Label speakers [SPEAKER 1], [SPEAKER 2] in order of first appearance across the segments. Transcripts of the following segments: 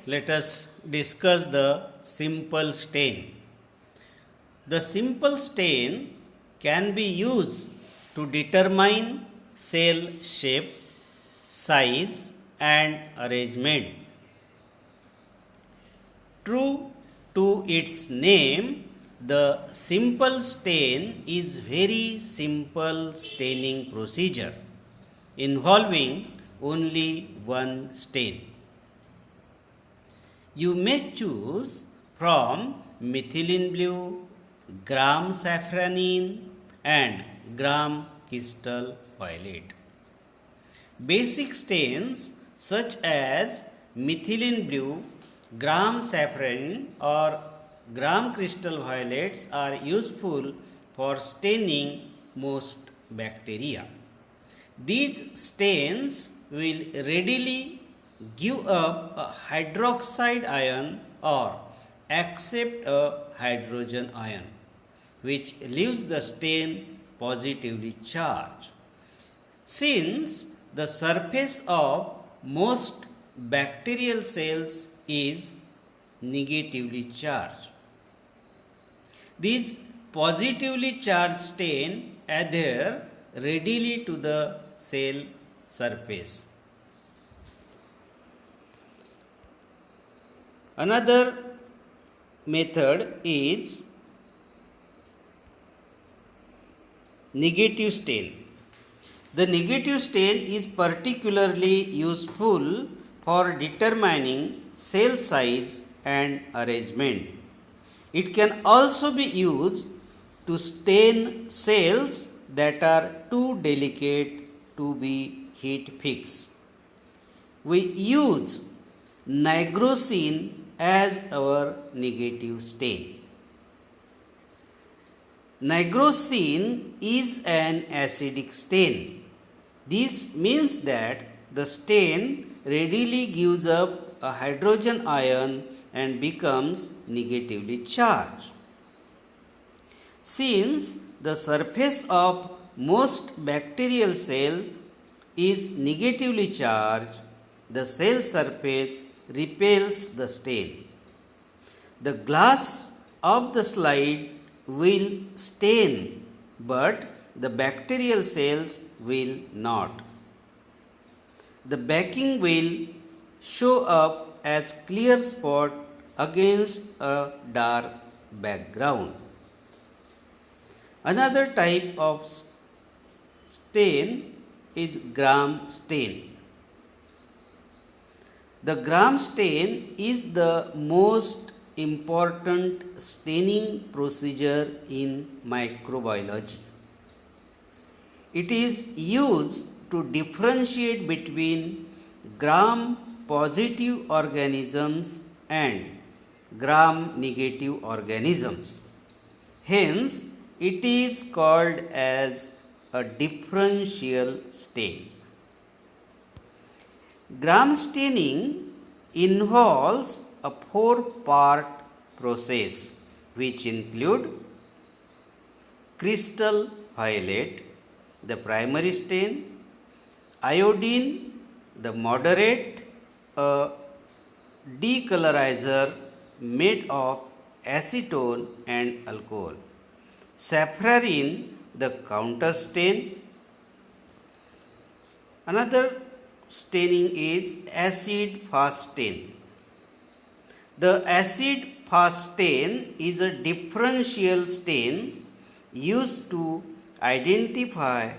[SPEAKER 1] let us discuss the simple stain. The simple stain can be used to determine cell shape, size and arrangement. True to its name, the simple stain is very simple staining procedure involving only one stain. You may choose from methylene blue, gram safranin and gram crystal violet. Basic stains such as methylene blue, gram safranin or gram crystal violets are useful for staining most bacteria. These stains will readily give up a hydroxide ion or accept a hydrogen ion, which leaves the stain positively charged. Since the surface of most bacterial cells is negatively charged, these positively charged stain adhere readily to the cell surface. Another method is negative stain. The negative stain is particularly useful for determining cell size and arrangement. It can also be used to stain cells that are too delicate to be heat fixed. We use nigrosin as our negative stain. Nigrosin is an acidic stain. This means that the stain readily gives up a hydrogen ion and becomes negatively charged. Since the surface of most bacterial cell is negatively charged, the cell surface repels the stain. The glass of the slide will stain, but the bacterial cells will not. The backing will show up as clear spot against a dark background. Another type of stain is gram stain. The gram stain is the most important staining procedure in microbiology. It is used to differentiate between gram positive organisms and gram negative organisms. Hence, it is called as a differential stain. Gram staining involves a 4-part process which include crystal violet, the primary stain, iodine, the moderate, a decolorizer made of acetone and alcohol, safranin, the counter stain. Another staining is acid fast stain. The acid fast stain is a differential stain used to identify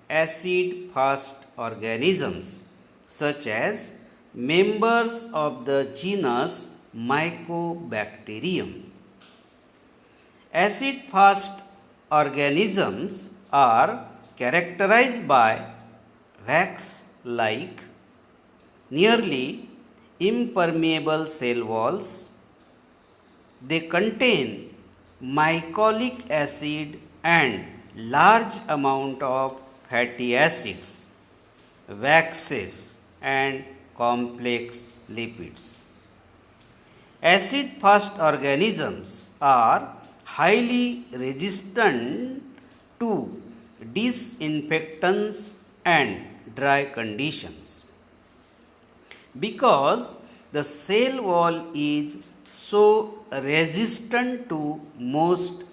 [SPEAKER 1] acid fast organisms such as members of the genus Mycobacterium. Acid fast organisms are characterized by wax-like, nearly impermeable cell walls. They contain mycolic acid and large amount of fatty acids, waxes and complex lipids. Acid fast organisms are highly resistant to disinfectants and dry conditions. Because the cell wall is so resistant to most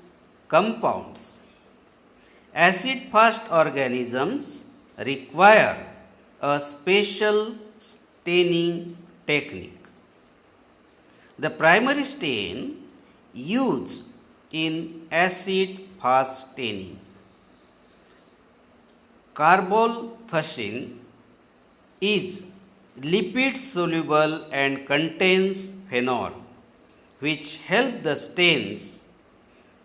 [SPEAKER 1] compounds. Acid fast organisms require a special staining technique. The primary stain used in acid fast staining, carbolphin, is lipid soluble and contains phenol, which help the stains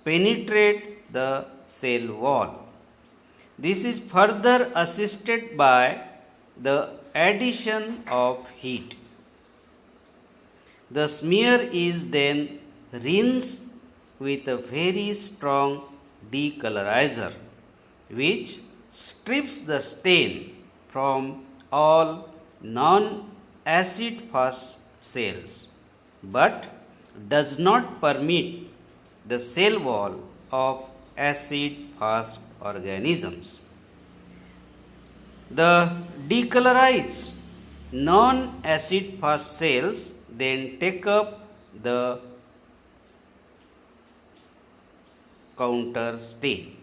[SPEAKER 1] penetrate the cell wall. This is further assisted by the addition of heat. The smear is then rinsed with a very strong decolorizer, which strips the stain from all non-acid fast cells, but does not permit the cell wall of acid fast organisms. The decolorized non-acid fast cells then take up the counter stain.